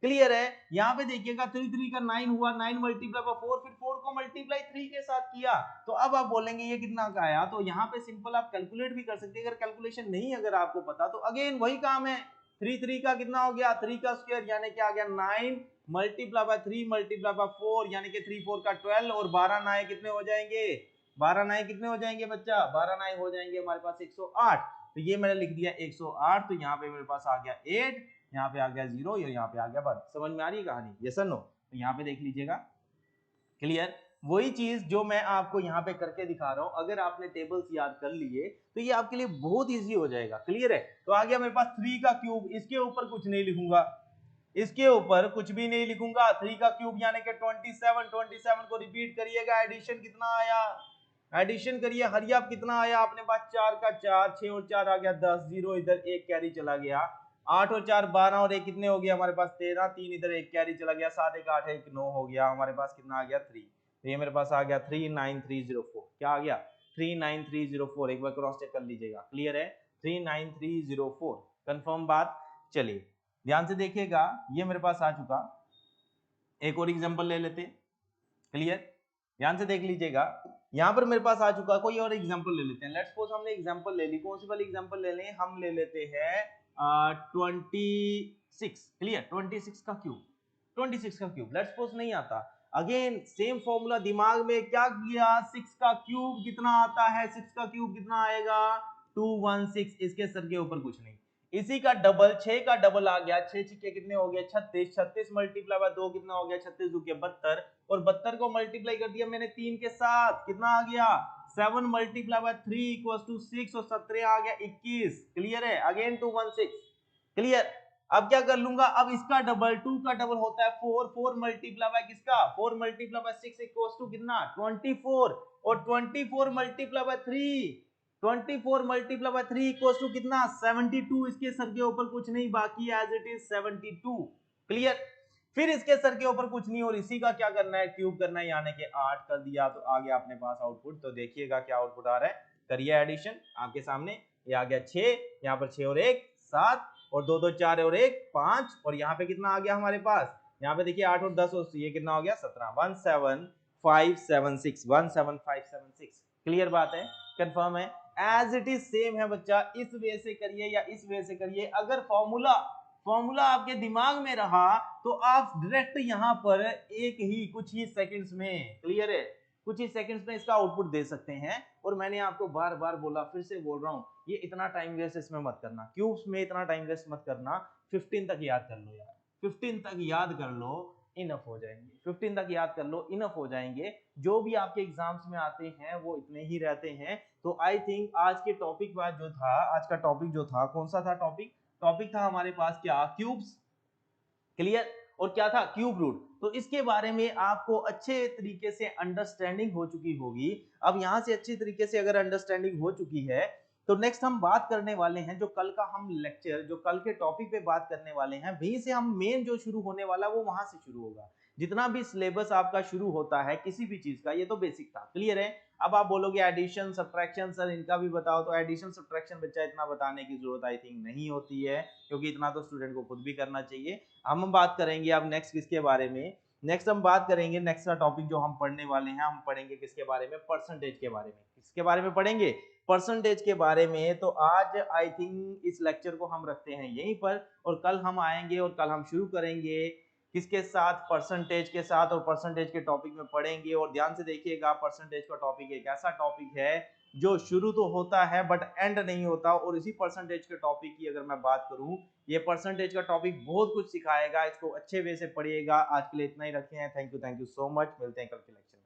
क्लियर है? यहाँ पे देखिएगा 3 3 का 9 हुआ, 9 मल्टीप्लाई बाय 4, फिर 4 को मल्टीप्लाई 3 के साथ किया तो अब आप बोलेंगे ये कितना का आया। तो यहाँ पे सिंपल आप कैलकुलेट भी कर सकते हैं, अगर कैलकुलेशन नहीं अगर आपको पता तो अगेन वही काम है। 3 3 का कितना हो गया 3 का स्क्वायर यानी क्या आ गया 9 मल्टीप्लाई बाय 3 मल्टीप्लाई बाय 4 यानी कि 3 4 का 12 और 12 9 कितने हो जाएंगे 12 9 कितने हो जाएंगे बच्चा 12 9 हो जाएंगे हमारे पास 108। तो ये मैंने लिख दिया 108, तो यहाँ पे मेरे पास आ गया 8, यहाँ पे आ गया 0 और यहाँ पे आ गया 1। समझ में आ रही है कहानी? यस और नो? तो यहाँ पे देख लीजिएगा। क्लियर? वही चीज जो मैं आपको यहाँ पे करके दिखा रहा हूं, अगर आपने टेबल्स याद कर लिए तो ये आपके लिए बहुत इजी हो जाएगा। क्लियर है? तो आ गया मेरे पास 3 का क्यूब, इसके ऊपर कुछ नहीं लिखूंगा, इसके ऊपर कुछ भी नहीं लिखूंगा। 3 का क्यूब यानी कि 27, 27 को रिपीट करिएगा। एडिशन कितना आया, एडिशन करिए, हरी आप कितना आया अपने पास 4 का 4, 6 और 4 आ गया 10, 0 इधर एक कैरी चला गया, 8 और 4 12 और 1 कितने हो गया हमारे पास 13, 3 इधर एक कैरी चला गया, 7 1 8 1 9 हो गया हमारे पास कितना आ गया 3। तो ये मेरे पास आ गया 39304। क्या आ गया 39304। एक बार क्रॉस चेक कर लीजिएगा। क्लियर है? 39304 कंफर्म बात। चलिए ध्यान से देखिएगा, ये मेरे पास आ चुका। एक और एग्जांपल ले लेते। क्लियर? ध्यान से देख लीजिएगा, यहां पर मेरे पास आ चुका। कोई और एग्जांपल ले लेते हैं। लेट्स सपोज हमने एग्जांपल ले ली, कौन सी वाली एग्जांपल ले लें? हम ले लेते हैं 26। क्लियर? 26 का क्यूब, 26 का क्यूब लेट्स सपोज नहीं आता। अगेन सेम फॉर्मूला दिमाग में क्या किया, 6 का क्यूब कितना आता है, 6 का क्यूब कितना आएगा 216। इसके सर के ऊपर कुछ नहीं, इसी का डबल 6 का डबल आ गया, 6 छिक्के कितने हो गए 36, 36 मल्टीप्लाई बाय 2 कितना हो गया 36 2 के 72 और 72 को मल्टीप्लाई कर दिया मैंने 3 के साथ, कितना आ गया 7 मल्टीप्लाई बाय 3 इक्वल्स टू 6 और 17 आ गया 21। क्लियर है? अगेन 216। क्लियर? अब क्या कर लूंगा, अब इसका डबल 2 का डबल होता है 4, 4 मल्टीप्लाई बाय किसका 4 मल्टीप्लाई बाय 6 इक्वल्स टू कितना 24 और 24 multiply by 3, 24 multiply by 3 equals to कितना 72। इसके सर के ऊपर कुछ नहीं, बाकी एज इट इज 72। क्लियर? फिर इसके सर के ऊपर कुछ नहीं और इसी का क्या करना है क्यूब करना है, यानी कि 8 कर दिया तो आ गया अपने पास आउटपुट। तो देखिएगा क्या आउटपुट आ रहा है, करिए एडिशन आपके सामने। ये आ गया 6, यहाँ पर 6 और 1 7 और 2 2 4 और 1 5 और यहाँ पे कितना आ गया हमारे पास, यहाँ पे देखिए 8 और 10 और ये कितना हो गया 17, 17576, 17576। क्लियर बात है? कंफर्म है? एज इट इज सेम है बच्चा, इस वे से करिए या इस वे से करिए। अगर फॉर्मूला आपके दिमाग में रहा तो आप डायरेक्ट यहां पर एक ही कुछ ही सेकंड्स में, क्लियर है, कुछ ही सेकंड्स में इसका आउटपुट दे सकते हैं। और मैंने आपको बार बार बोला, फिर से बोल रहा हूं, ये इतना टाइम वेस्ट इसमें मत करना, क्यूब्स में इतना टाइम वेस्ट मत करना। 15 तक याद कर लो यार, 15 तक याद कर लो, इनफ हो जाएंगे। 15 तक याद कर लो, इनफ हो जाएंगे। जो भी आपके एग्जाम्स में आते हैं वो इतने ही रहते हैं। तो आई थिंक आज के टॉपिक बाद जो था, आज का टॉपिक जो था, कौन सा था टॉपिक? टॉपिक था हमारे पास क्या, क्यूब्स। क्लियर? और क्या था, क्यूब रूट। तो इसके बारे में आपको अच्छे तरीके से अंडरस्टैंडिंग हो चुकी होगी। अब यहां से अच्छी तरीके से अगर अंडरस्टैंडिंग हो चुकी है तो नेक्स्ट हम बात करने वाले हैं, जो कल का हम लेक्चर, जो कल के टॉपिक पे बात करने वाले हैं, वहीं से हम मेन जो शुरू होने वाला वो वहां से शुरू होगा। जितना भी सिलेबस आपका शुरू होता है किसी भी चीज का, ये तो बेसिक था। क्लियर है? अब आप बोलोगे एडिशन सब्ट्रैक्शन सर इनका भी बताओ, तो एडिशन सब्ट्रैक्शन बच्चा इतना बताने की जरूरत आई थिंक नहीं होती है, क्योंकि इतना तो स्टूडेंट को खुद भी करना चाहिए। हम बात करेंगे अब नेक्स्ट किसके बारे में, नेक्स्ट हम बात करेंगे, नेक्स्ट का टॉपिक जो हम पढ़ने वाले हैं, हम पढ़ेंगे किसके बारे में, परसेंटेज के बारे में। किसके बारे में पढ़ेंगे? परसेंटेज के बारे में। तो आज आई थिंक इस लेक्चर को हम रखते हैं यहीं पर, और कल हम आएंगे और कल हम शुरू करेंगे किसके साथ, परसेंटेज के साथ, और परसेंटेज के टॉपिक में पढ़ेंगे। और ध्यान से देखिएगा, परसेंटेज का टॉपिक एक ऐसा टॉपिक है जो शुरू तो होता है बट एंड नहीं होता। और इसी परसेंटेज के टॉपिक की अगर मैं बात करूं, ये परसेंटेज का टॉपिक बहुत कुछ सिखाएगा, इसको अच्छे वे से पढ़िएगा। आज के लिए इतना ही रखे हैं। थैंक यू सो मच, मिलते हैं कल के लेक्चर में।